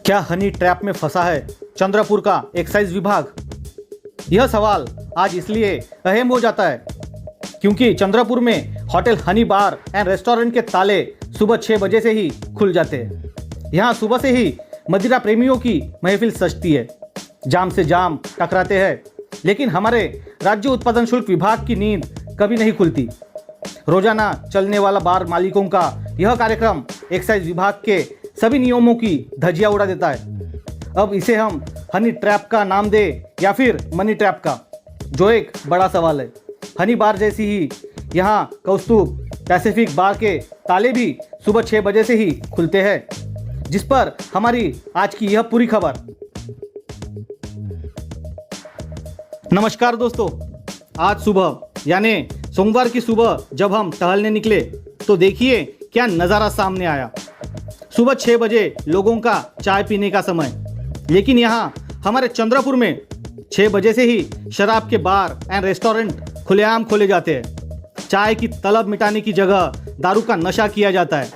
क्या honey trap में फंसा है चंद्रपुर का एक्साइज विभाग? यह सवाल आज इसलिए अहम हो जाता है क्योंकि चंद्रपुर में hotel Honey bar and restaurant के ताले सुबह 6 बजे से ही खुल जाते हैं। यहाँ सुबह से ही मदिरा प्रेमियों की महफिल सजती है, जाम से जाम टकराते हैं, लेकिन हमारे राज्य उत्पादन शुल्क विभाग की नींद कभी नहीं खुलती। रोजाना चलने वाला बार मालिकों का यह कार्यक्रम एक्साइज विभाग के सभी नियमों की धज्जियां उड़ा देता है। अब इसे हम हनी ट्रैप का नाम दे या फिर मनी ट्रैप का, जो एक बड़ा सवाल है। हनी बार जैसी ही यहाँ कौस्तुभ पैसिफिक बार के ताले भी सुबह 6 बजे से ही खुलते हैं, जिस पर हमारी आज की यह पूरी खबर। नमस्कार दोस्तों, आज सुबह यानी सोमवार की सुबह जब हम टहलने निकले तो देखिए क्या नज़ारा सामने आया। सुबह 6 बजे लोगों का चाय पीने का समय, लेकिन यहाँ हमारे चंद्रपुर में 6 बजे से ही शराब के बार एंड रेस्टोरेंट खुलेआम खोले जाते हैं। चाय की तलब मिटाने की जगह दारू का नशा किया जाता है,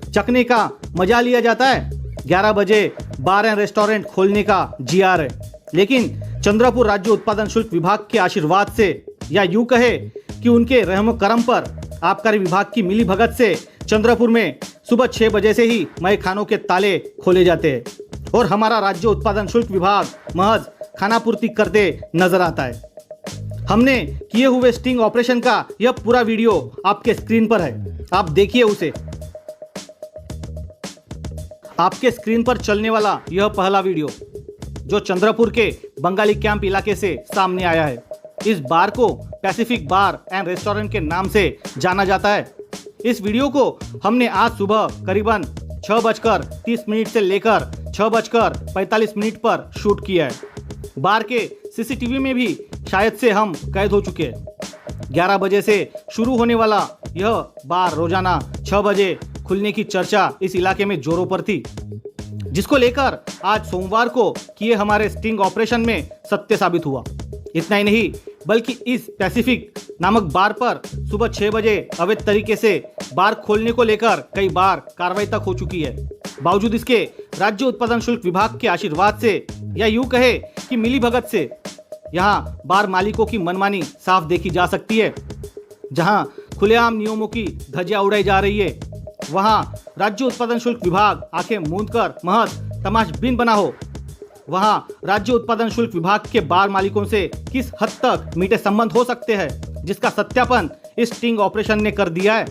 चखने का मजा लिया जाता है। 11 बजे बार एंड रेस्टोरेंट खोलने का जीआर है, लेकिन चंद्रपुर राज्य उत्पादन शुल्क विभाग के आशीर्वाद से, या यूं कहे कि उनके रहम करम पर, आबकारी विभाग की मिली भगत से चंद्रपुर में सुबह 6 बजे से ही मय खानों के ताले खोले जाते हैं और हमारा राज्य उत्पादन शुल्क विभाग महज खानापूर्ति करते नजर आता है। हमने किए हुए स्टिंग ऑपरेशन का यह पूरा वीडियो आपके स्क्रीन पर है, आप देखिए उसे। आपके स्क्रीन पर चलने वाला यह पहला वीडियो जो चंद्रपुर के बंगाली कैंप इलाके से सामने आया है। इस बार को पैसिफिक बार एंड रेस्टोरेंट के नाम से जाना जाता है। इस वीडियो को हमने आज सुबह करीबन 6:30 से लेकर 6:45 पर शूट किया है। बार के सीसीटीवी में भी शायद से हम कैद हो चुके हैं। 11 बजे से शुरू होने वाला यह बार रोजाना 6 बजे खुलने की चर्चा इस इलाके में जोरों पर थी, जिसको लेकर आज सोमवार को किए हमारे स्टिंग ऑपरेशन में सत्य साबित हुआ। इतना ही नहीं, बल्कि इस पैसिफिक नामक बार पर सुबह 6 बजे अवैध तरीके से बार खोलने को लेकर कई बार कार्रवाई तक हो चुकी है। बावजूद इसके राज्य उत्पादन शुल्क विभाग के आशीर्वाद से, या यूं कहे कि मिली भगत से, यहाँ बार मालिकों की मनमानी साफ देखी जा सकती है। जहां खुलेआम नियमों की धज्जियां उड़ाई जा रही है, वहां राज्य उत्पादन शुल्क विभाग आंखें मूंद कर महज तमाशबीन बना हो। वहां राज्य उत्पादन शुल्क विभाग के बार मालिकों से किस हद तक मीठे संबंध हो सकते हैं, जिसका सत्यापन इस स्टिंग ऑपरेशन ने कर दिया है।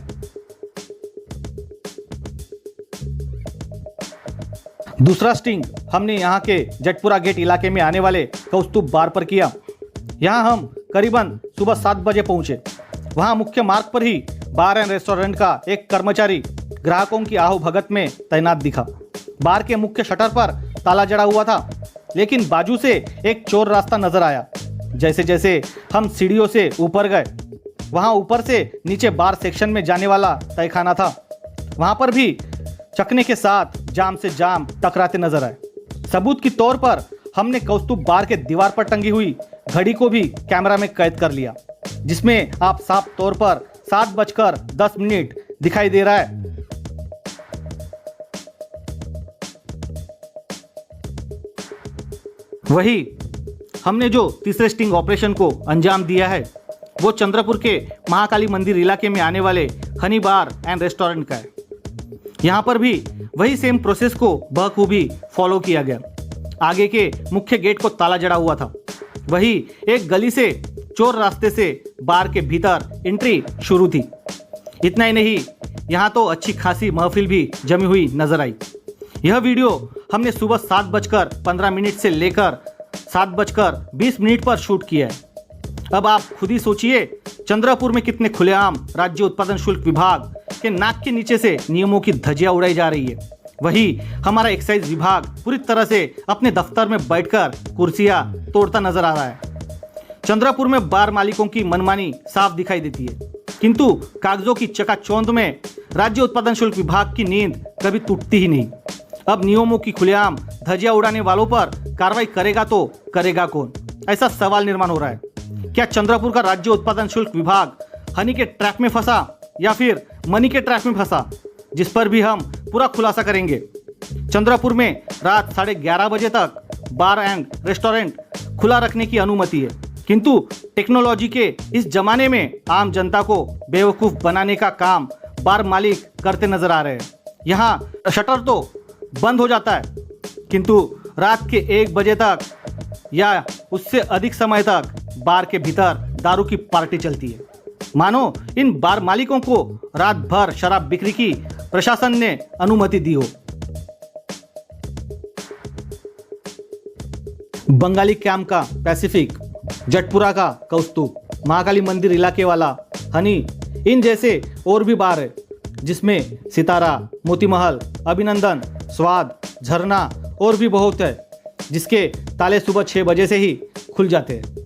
दूसरा स्टिंग हमने यहाँ के जटपुरा गेट इलाके में आने वाले कौस्तुभ बार पर किया। यहाँ हम करीबन सुबह 7 बजे पहुंचे। वहाँ मुख्य मार्ग पर ही बार एंड रेस्टोरेंट का एक कर्मचारी ग्राहकों की आहू भगत में तैनात दिखा। बार के मुख्य शटर पर ताला जड़ा हुआ था, लेकिन बाजू से एक चोर रास्ता नजर आया। जैसे जैसे हम सीढ़ियों से ऊपर गए, वहाँ ऊपर से नीचे बार सेक्शन में जाने वाला तहखाना था। वहाँ पर भी चखने के साथ जाम से जाम टकराते नजर आए। सबूत के तौर पर हमने कौस्तुभ बार के दीवार पर टंगी हुई घड़ी को भी कैमरा में कैद कर लिया, जिसमें आप साफ तौर पर 7:10 दिखाई दे रहा है। वही हमने जो तीसरे स्टिंग ऑपरेशन को अंजाम दिया है, वो चंद्रपुर के महाकाली मंदिर इलाके में आने वाले हनी बार एंड रेस्टोरेंट का है। यहाँ पर भी वही सेम प्रोसेस को बखूबी फॉलो किया गया। आगे के मुख्य गेट को ताला जड़ा हुआ था। वही एक गली से चोर रास्ते से बार के भीतर एंट्री शुरू थी। इतना ही नहीं, यहाँ तो अच्छी खासी महफिल भी जमी हुई नजर आई। यह वीडियो हमने सुबह 7:15 से लेकर 7:20 पर शूट किया है। अब आप खुद ही सोचिए, चंद्रपुर में कितने खुलेआम राज्य उत्पादन शुल्क विभाग के नाक के नीचे से नियमों की धज्जियां उड़ाई जा रही है। वही हमारा एक्साइज विभाग पूरी तरह से अपने दफ्तर में बैठकर कुर्सियां तोड़ता नजर आ रहा है। चंद्रपुर में बार मालिकों की मनमानी साफ दिखाई देती है, किंतु कागजों की चकाचौंध में राज्य उत्पादन शुल्क विभाग की नींद कभी टूटती ही नहीं। अब नियमों की खुलेआम धज्जियां उड़ाने वालों पर कार्रवाई करेगा तो करेगा कौन, ऐसा सवाल निर्माण हो रहा है। क्या चंद्रपुर का राज्य उत्पादन शुल्क विभाग हनी के ट्रैप में फंसा या फिर मनी के ट्रैप में फंसा, जिस पर भी हम पूरा खुलासा करेंगे। चंद्रपुर में रात 11:30 बजे तक बार एंड रेस्टोरेंट खुला रखने की अनुमति है, किंतु टेक्नोलॉजी के इस जमाने में आम जनता को बेवकूफ़ बनाने का काम बार मालिक करते नजर आ रहे हैं। यहाँ शटर तो बंद हो जाता है, किंतु रात के 1 बजे तक या उससे अधिक समय तक बार के भीतर दारू की पार्टी चलती है। मानो इन बार मालिकों को रात भर शराब बिक्री की प्रशासन ने अनुमति दी हो। बंगाली कैंप का पैसिफिक, जटपुरा का कौस्तुभ, महाकाली मंदिर इलाके वाला हनी, इन जैसे और भी बार है जिसमें सितारा, मोती महल, अभिनंदन, स्वाद, झरना और भी बहुत है, जिसके ताले सुबह 6 बजे से ही खुल जाते हैं।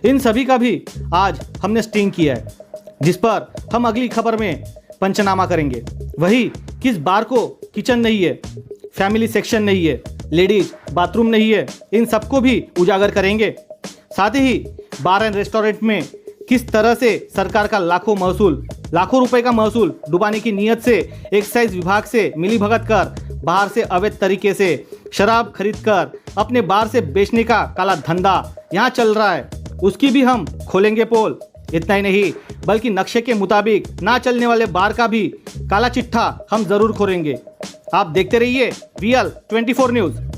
इन सभी का भी आज हमने स्टिंग किया है, जिस पर हम अगली खबर में पंचनामा करेंगे। वही किस बार को किचन नहीं है, फैमिली सेक्शन नहीं है, लेडीज बाथरूम नहीं है, इन सबको भी उजागर करेंगे। साथ ही बार एंड रेस्टोरेंट में किस तरह से सरकार का लाखों रुपए का महसूल डुबाने की नीयत से एक्साइज विभाग से मिलीभगत कर बाहर से अवैध तरीके से शराब खरीदकर अपने बार से बेचने का काला धंधा यहाँ चल रहा है, उसकी भी हम खोलेंगे पोल। इतना ही नहीं बल्कि नक्शे के मुताबिक ना चलने वाले बार का भी काला चिट्ठा हम जरूर खोलेंगे। आप देखते रहिए VL 24 न्यूज़।